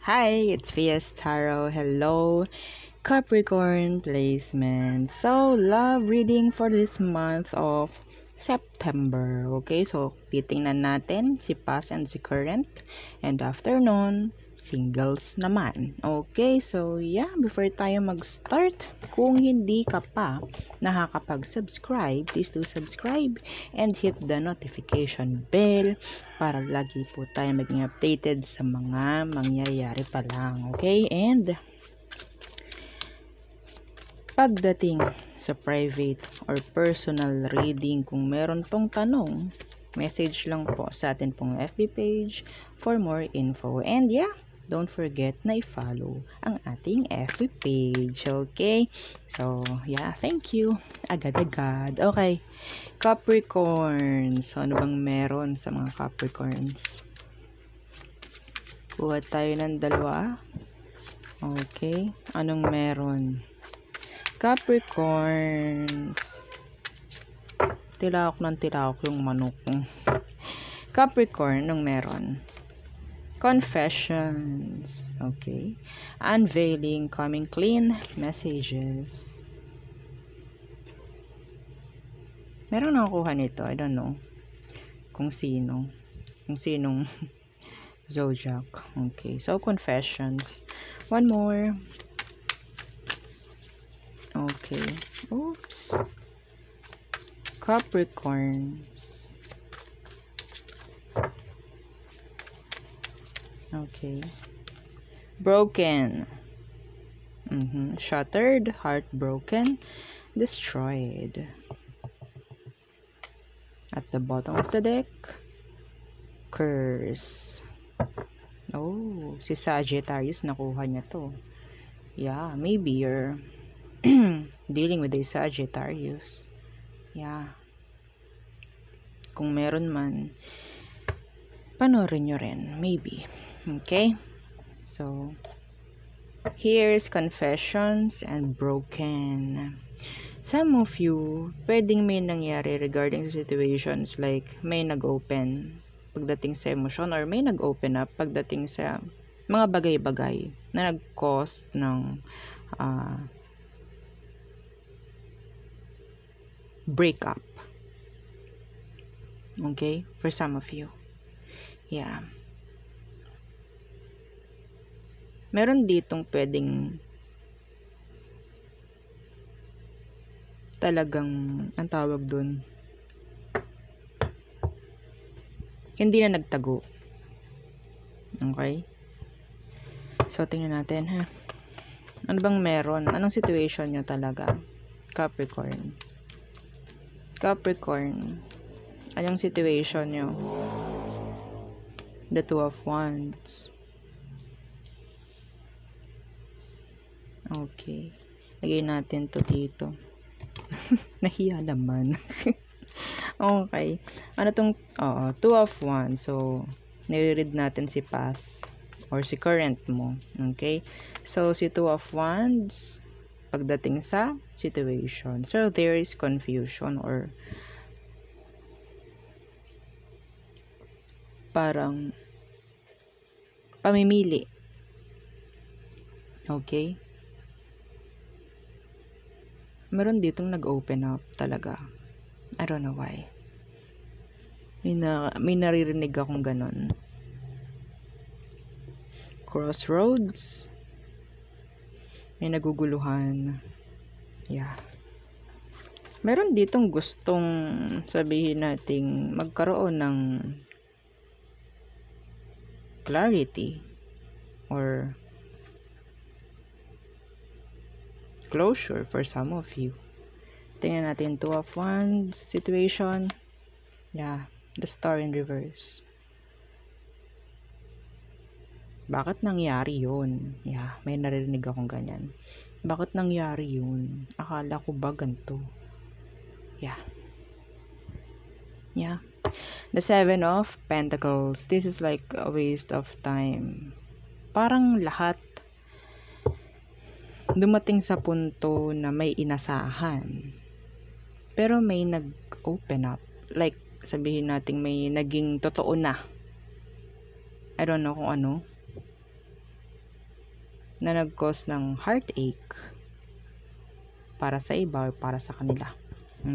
Hi, it's Vias Tarot. Hello, Capricorn placement. So, love reading for this month of September. Okay, so titingnan natin si past and si current. And after nun, singles naman. Okay, so yeah, before tayo mag-start, kung hindi ka pa nakakapag-subscribe, please do subscribe and hit the notification bell para lagi po tayo maging updated sa mga mangyayari pa lang. Okay, and pagdating sa private or personal reading, kung meron pong tanong, message lang po sa atin pong FB page for more info. And yeah, don't forget na i-follow ang ating FB page. Okay? So, yeah, thank you. Agad-agad. Okay. Capricorns. So, ano bang meron sa mga Capricorns? Kuha tayo ng dalawa. Okay. Anong meron? Capricorns. Tilawak yung manok ko. Capricorn, anong meron? Confessions. Okay. Unveiling, coming clean, messages. Meron nakukuha nito. I don't know kung sino. Kung sinong zodiac. Okay. So, confessions. One more. Okay. Oops. Capricorns. Okay. Broken. Shattered, heartbroken, destroyed. At the bottom of the deck, curse. Oh, si Sagittarius nakuha niya to. Yeah, maybe you're dealing with a Sagittarius. Yeah. Kung meron man, panoorin nyo rin. Maybe. Okay? So, here's confessions and broken. Some of you, pwedeng may nangyari regarding sa situations like may nag-open pagdating sa emosyon or may nag-open up pagdating sa mga bagay-bagay na nag-cause ng breakup. Okay? For some of you. Yeah. Meron ditong pwedeng talagang, ang tawag dun, hindi na nagtago. Okay? So, tingnan natin, ha? Ano bang meron? Anong situation nyo talaga? Capricorn. Capricorn. Anong situation nyo? The Two of Wands. Okay. Lagay natin to dito. Nahiya naman. Okay. Ano tong Two of Wands. So, nire-read natin si past or si current mo. Okay? So, si Two of Wands pagdating sa situation. So, there is confusion or parang pamimili. Okay? Meron ditong nag-open up talaga. I don't know why. May naririnig akong ganon. Crossroads. May naguguluhan. Yeah. Meron ditong gustong sabihin nating magkaroon ng clarity or closure for some of you. Tingnan natin Two of Wands situation. Yeah, the Star in reverse. Bakit nangyari yun? Yeah, may narinig akong ganyan. Bakit nangyari yun? Akala ko ba ganito? Yeah. Yeah. The Seven of Pentacles. This is like a waste of time. Parang lahat dumating sa punto na may inasahan. Pero may nag-open up. Like, sabihin natin may naging totoo na. I don't know kung ano. na nag-cause ng heartache para sa iba or para sa kanila.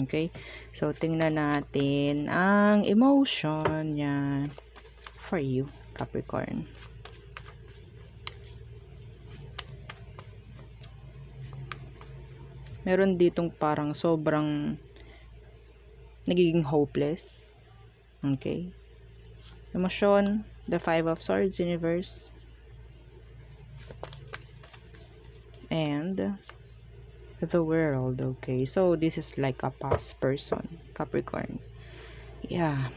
Okay? So, tingnan natin ang emotion niya for you, Capricorn. Meron ditong parang sobrang nagiging hopeless. Okay? Emotion, the 5 of Swords, Universe. And the World. Okay? So, this is like a past person, Capricorn. Yeah.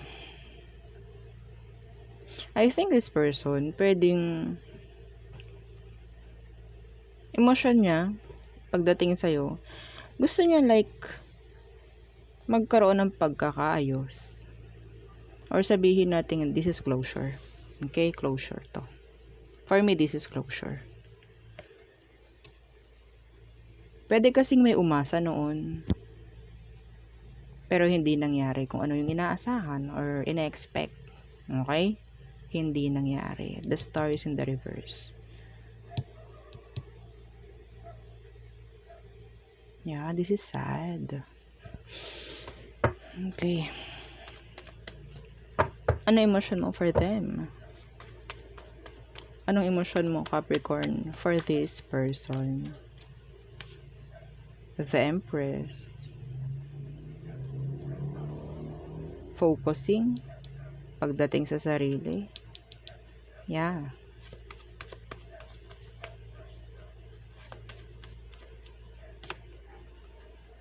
I think this person, pwedeng emotion niya, pagdating sa'yo, gusto niya like magkaroon ng pagkakaayos. Or sabihin natin, this is closure. Okay? Closure to. For me, this is closure. Pwede kasing may umasa noon. Pero hindi nangyari kung ano yung inaasahan or ina-expect. Okay? Hindi nangyari. The star is in the reverse. Yeah, this is sad. Okay. Ano emotion mo for them? Anong emotion mo, Capricorn, for this person? The Empress. Focusing. Pagdating sa sarili. Yeah.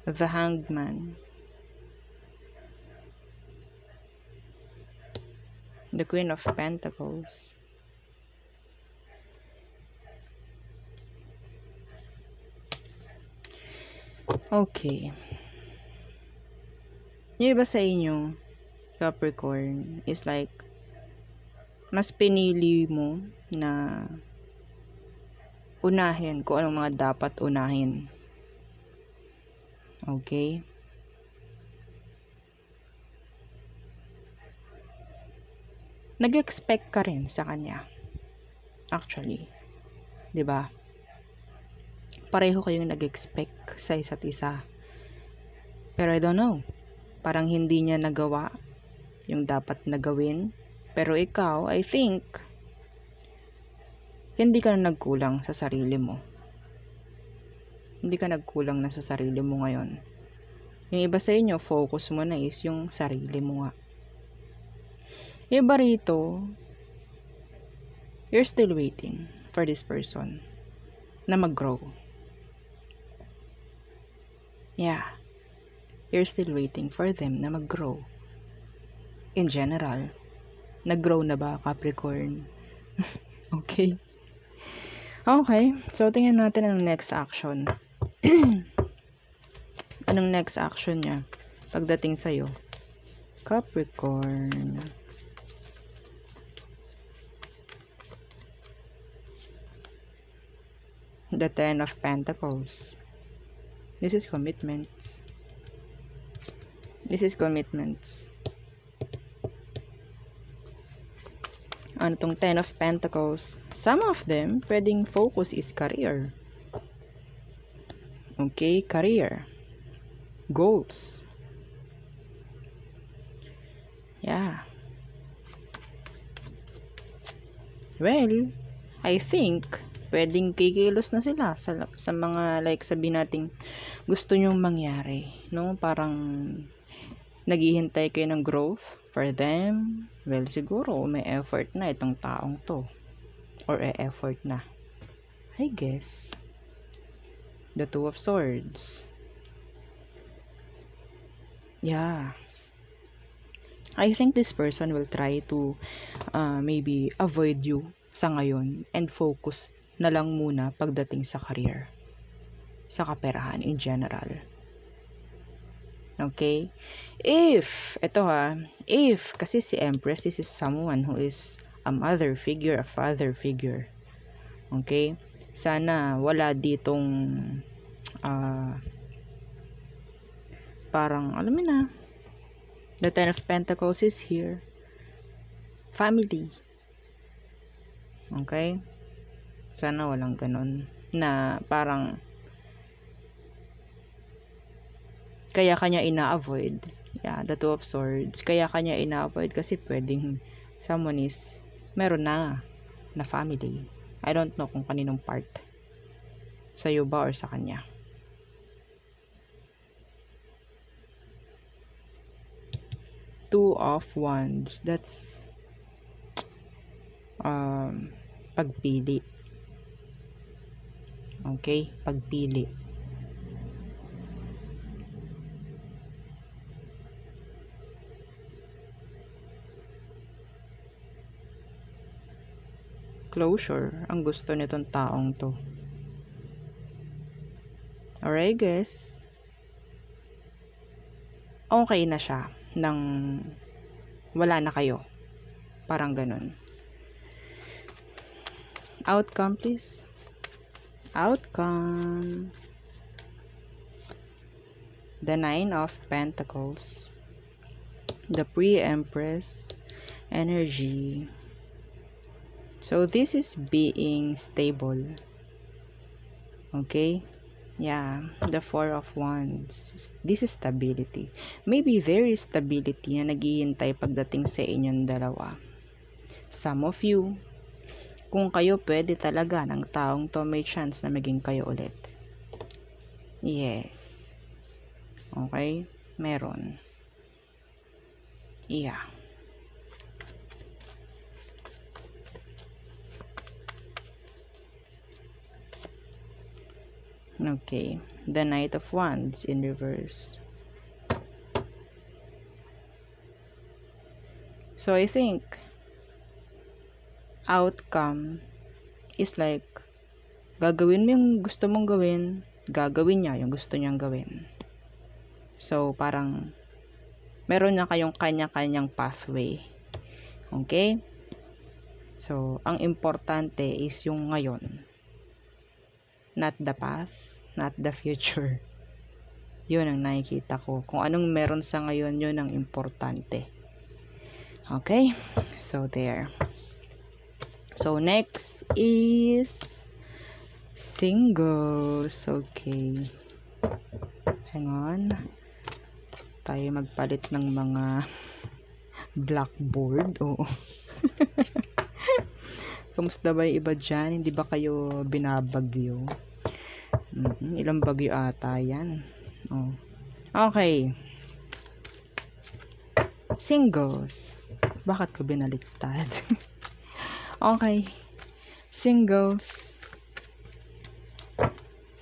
The Hangman. The Queen of Pentacles. Okay. Yung iba sa inyo, Capricorn, is like, mas pinili mo na unahin kung anong mga dapat unahin. Okay? Nag-expect ka rin sa kanya. Actually. 'Di ba? Pareho kayong nag-expect sa isa't isa. Pero I don't know. Parang hindi niya nagawa yung dapat na gawin. Pero ikaw, I think, hindi ka na nagkulang sa sarili mo. Hindi ka nagkulang na sa sarili mo ngayon. Yung iba sa inyo, focus mo na is yung sarili mo nga. Yung iba rito, you're still waiting for this person na mag-grow. Yeah. You're still waiting for them na mag-grow. In general, nag-grow na ba, Capricorn? Okay. Okay. So, tingnan natin ang next action. Anong next action niya pagdating sa'yo? Capricorn. The 10 of Pentacles. This is commitments. This is commitments. Ano tong 10 of Pentacles? Some of them, pwedeng focus is career. Okay, career. Goals. Yeah. Well, I think pwedeng kikilos na sila sa mga like sabihin nating gusto nyong mangyari, no? Parang naghihintay kayo ng growth for them. Well, siguro may effort na itong taong to, or effort na, I guess. The 2 of Swords. Yeah. I think this person will try to maybe avoid you sa ngayon and focus na lang muna pagdating sa career, sa kaperahan in general. Okay? If, kasi si Empress, this is someone who is a mother figure, a father figure. Okay? Sana wala ditong parang, alam mo na, the 10 of Pentacles is here. Family. Okay? Sana walang ganun. Na parang kaya kanya ina-avoid. Yeah, the Two of Swords. Kaya kanya ina-avoid kasi pwedeng someone is meron na family. I don't know kung kaninong part. Sa'yo ba or sa kanya. Two of Wands. That's pagpili. Okay? Pagpili. Closure ang gusto nitong taong to. Alright, guys. Okay na siya nang wala na kayo. Parang ganun. Outcome, please. Outcome. The Nine of Pentacles. The Pre-Empress energy. So, this is being stable. Okay? Yeah, the Four of Wands. This is stability. Maybe there is stability na naghihintay pagdating sa inyong dalawa. Some of you, kung kayo pwede talaga ng taong to, may chance na maging kayo ulit. Yes. Okay? Meron. Yeah. Okay. The Knight of Wands in reverse. So, I think outcome is like gagawin mo yung gusto mong gawin, gagawin niya yung gusto niyang gawin. So, parang meron na kayong kanya-kanyang pathway. Okay? So, ang importante is yung ngayon. Not the past, not the future. Yun ang nakikita ko. Kung anong meron sa ngayon, yun ang importante. Okay? So, there. So, next is singles. Okay. Hang on. Tayo magpalit ng mga blackboard. Oo. Kamusta ba yung iba dyan? Hindi ba kayo binabagyo? Ilang bagyo ata yan. Oh. Okay. Singles. Bakit ko binaliktad? Okay. Singles.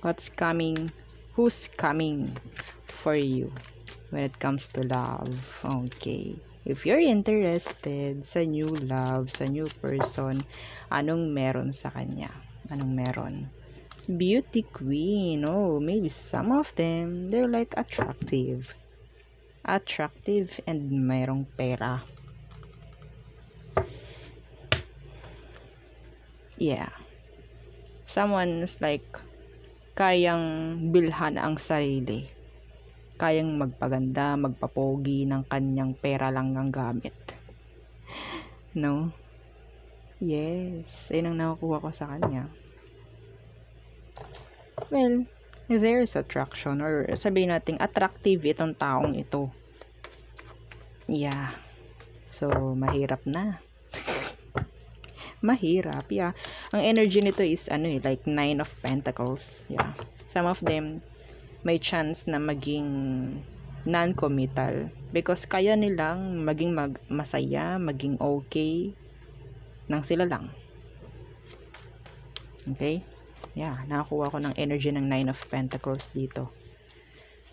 What's coming? Who's coming for you when it comes to love? Okay. If you're interested sa new love, sa new person, anong meron sa kanya? Anong meron? Beauty queen. Oh, maybe some of them, they're like attractive. Attractive and mayroong pera. Yeah. Someone is like kayang bilhan ang sarili. Kayang magpaganda, magpapogi ng kanyang pera lang ang gamit. No? Yes. Ayun ang nakukuha ko sa kanya. Well, there's attraction, or sabihin natin attractive itong taong ito. Yeah. So, mahirap na. Mahirap, yeah. Ang energy nito is like Nine of Pentacles. Yeah. Some of them may chance na maging non-committal because kaya nilang maging masaya, maging okay nang sila lang. Okay? Yeah, nakakuha ko ng energy ng Nine of Pentacles dito.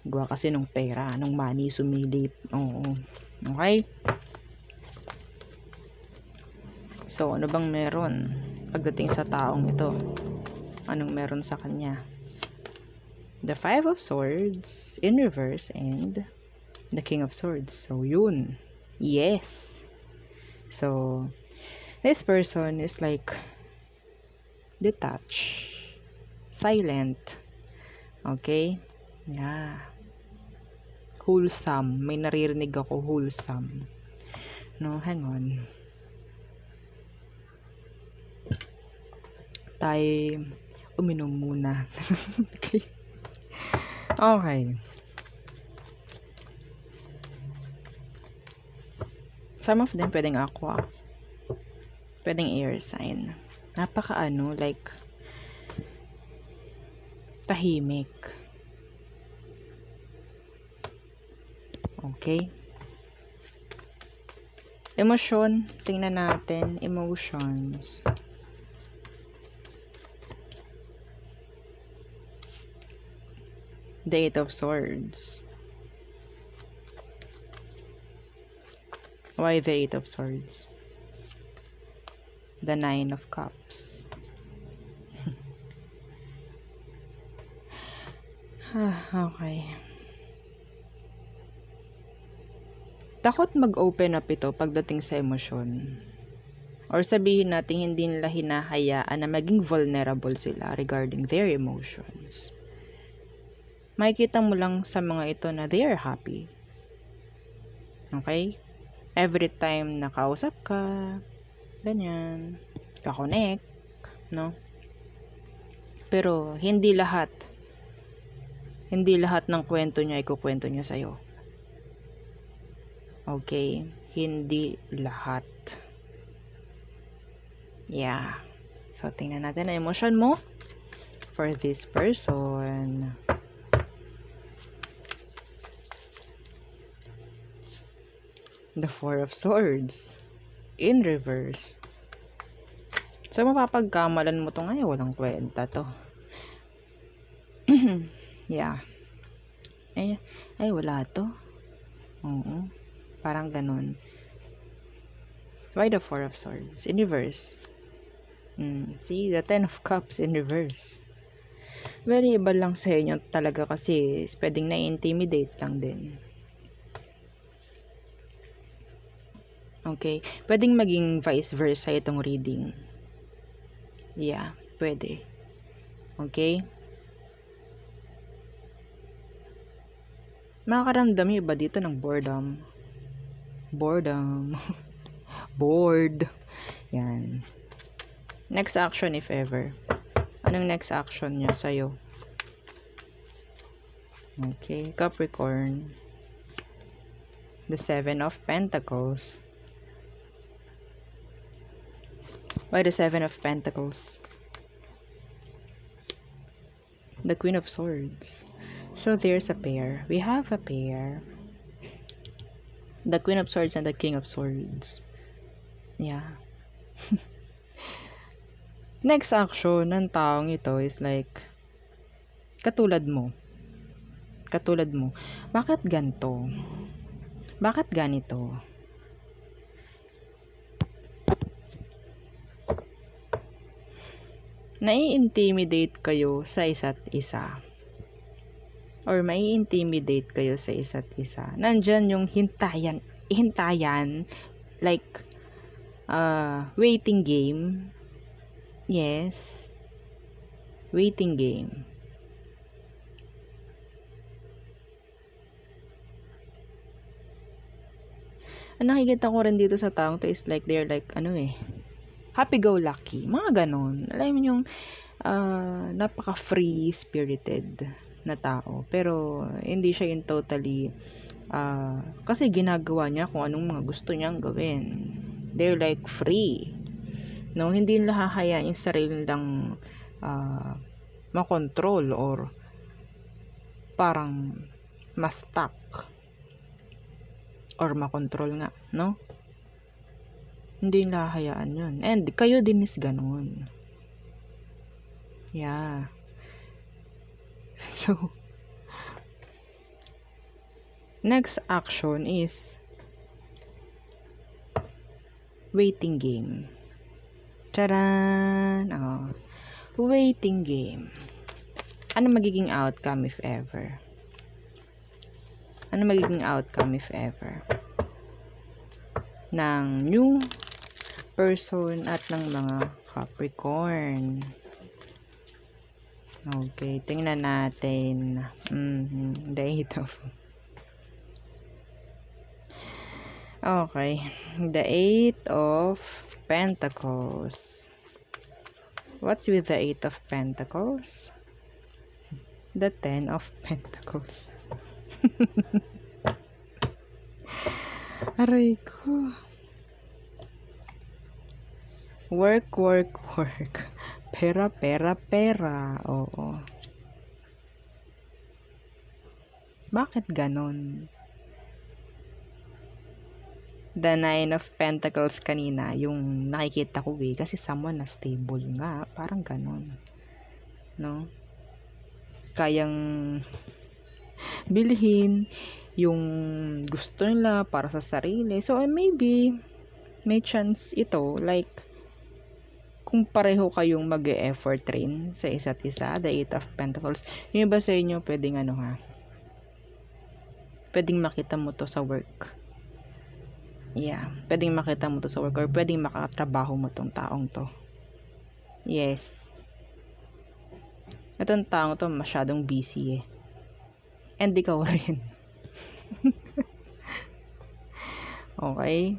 Gawa kasi nung pera, nung money sumilip. Oo. Okay? So, ano bang meron pagdating sa taong ito? Anong meron sa kanya? The Five of Swords in reverse and the King of Swords. So, yun. Yes. So, this person is like detached, silent. Okay? Yeah. Wholesome. May naririnig ako, wholesome. No, hang on. tayo uminom muna. Okay. Okay. Some of them pwedeng aqua. Pwedeng air sign. Like, tahimik. Okay. Emotion, tingnan natin. Emotions. The Eight of Swords. Why the Eight of Swords? The Nine of Cups. Okay. Takot mag-open up ito pagdating sa emosyon. Or sabihin natin hindi nila hinahayaan na maging vulnerable sila regarding their emotions. Makikita mo lang sa mga ito na they are happy. Okay? Every time nakausap ka, ganyan, kakonect, no? Pero hindi lahat ng kwento niya ikukwento niya sa'yo. Okay? Hindi lahat. Yeah. So, tingnan natin ang emotion mo for this person. The Four of Swords. In reverse. So, mapapagkamalan mo to ngayon. Walang kwenta to. Yeah. Ay, wala to. Oo. Parang ganun. Why the Four of Swords? In reverse. See, the Ten of Cups in reverse. Very iba lang sa inyo talaga kasi pwedeng na-intimidate lang din. Okay? Pwedeng maging vice versa itong reading. Yeah, pwede. Okay? Makakaramdam yung iba dito ng boredom. Bored. Yan. Next action if ever. Anong next action niya sa'yo? Okay, Capricorn. The Seven of Pentacles. Why the Seven of Pentacles? The Queen of Swords. So there's a pair. We have a pair. The Queen of Swords and the King of Swords. Yeah. Next action ng taong ito is like, katulad mo. Bakit ganito? Bakit ganito? Nai-intimidate kayo sa isa't isa. Or mai-intimidate kayo sa isa't isa. Nandyan yung hintayan, like, waiting game. Yes. Waiting game. Ang nakikita ko rin dito sa taong to is like, they're like, happy-go-lucky. Mga ganon. Alam mo yung, napaka-free spirited na tao. Pero, hindi siya yung totally, kasi ginagawa niya kung anong mga gusto niyang gawin. They're like free. No, hindi nila hahayaan yung sarili nilang makontrol or parang ma-stuck or makontrol nga, no? Hindi nila hahayaan yun. And kayo din is ganun. Yeah. So, next action is waiting game. Charan! Waiting game. Ano magiging outcome if ever? Ano magiging outcome if ever? Ng new person at ng mga Capricorn. Okay, tingnan natin. The Eight of... Okay, the Eight of Pentacles. What's with the Eight of Pentacles? The Ten of Pentacles. Aray ko. Work, work, work. Pera, pera, pera. Oo. Bakit ganon? The Nine of Pentacles kanina, yung nakikita ko kasi someone na stable nga. Parang ganon. No? Kayang bilhin yung gusto nila para sa sarili. So, maybe, may chance ito, like, kung pareho kayong mag-e-effort rin sa isa't isa, the Eight of Pentacles, yung iba sa inyo, pwedeng pwedeng makita mo to sa work. Yeah, pwedeng makita mo to sa work or pwedeng makatrabaho mo tong taong to. Yes. Itong taong to masyadong busy And ikaw rin. Okay?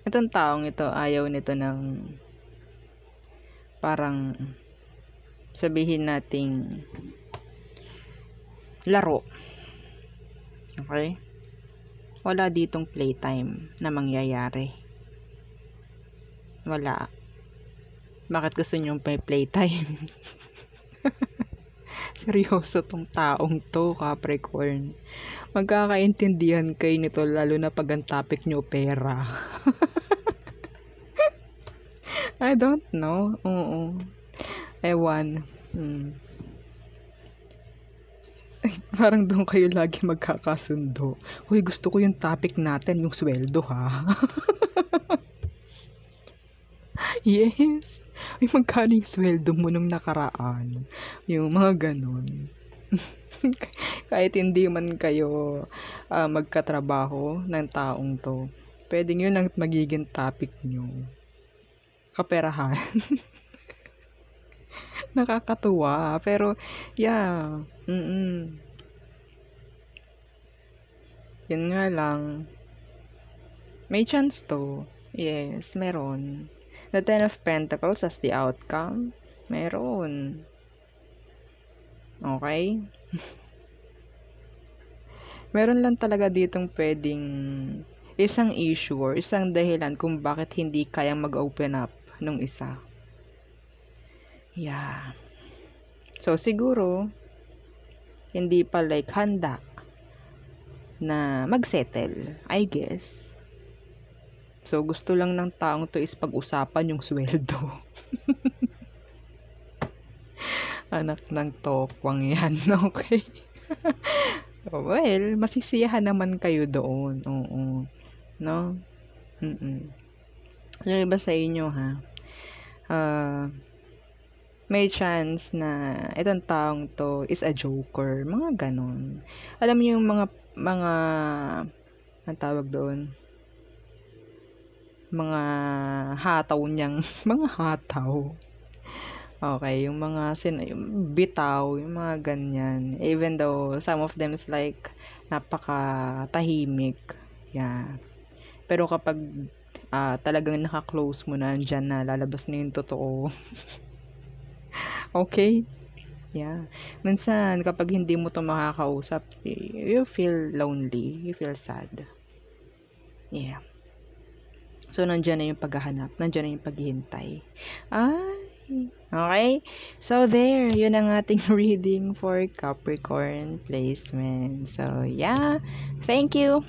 Itong taong ito, ayaw nito ng parang sabihin nating laro. Okay? Wala ditong playtime na mangyayari. Wala. Bakit gusto nyo playtime? Seryoso tong taong to, Capricorn. Magkakaintindihan kayo nito lalo na pag ang topic nyo pera. I don't know. Oo. Ewan. Parang doon kayo lagi magkakasundo. Uy, gusto ko yung topic natin, yung sweldo ha. Yes. Ay, magkano yung sweldo mo nung nakaraan? Yung mga ganun. Kahit hindi man kayo magkatrabaho ng taong to, pwedeng yun ang magiging topic nyo. Kaperahan. Nakakatuwa. Pero, yeah. Yun nga lang. May chance to. Yes, meron. The Ten of Pentacles as the outcome. Meron. Okay? Meron lang talaga ditong pwedeng isang issue or isang dahilan kung bakit hindi kayang mag-open up nung isa. Yeah. So, siguro, hindi pa like handa na mag-settle, I guess. So, gusto lang ng taong to is pag-usapan yung sweldo. Anak ng tokwang yan, okay? Well, masisiyahan naman kayo doon. Oo. No? Yung iba sa inyo, ha? May chance na itong taong to is a joker. Mga ganon. Alam niyo yung mga ang tawag doon? Mga hataw niyang, mga hataw. Okay, yung mga yung bitaw, yung mga ganyan. Even though some of them is like napaka-tahimik. Yeah. Pero kapag talagang naka-close mo na, dyan na, lalabas na yung totoo. Okay? Yeah. Minsan, kapag hindi mo to makakausap, you feel lonely. You feel sad. Yeah. So, nandyan na yung paghahanap. Nandyan na yung paghihintay. Okay? So, there. Yun ang ating reading for Capricorn placement. So, yeah. Thank you.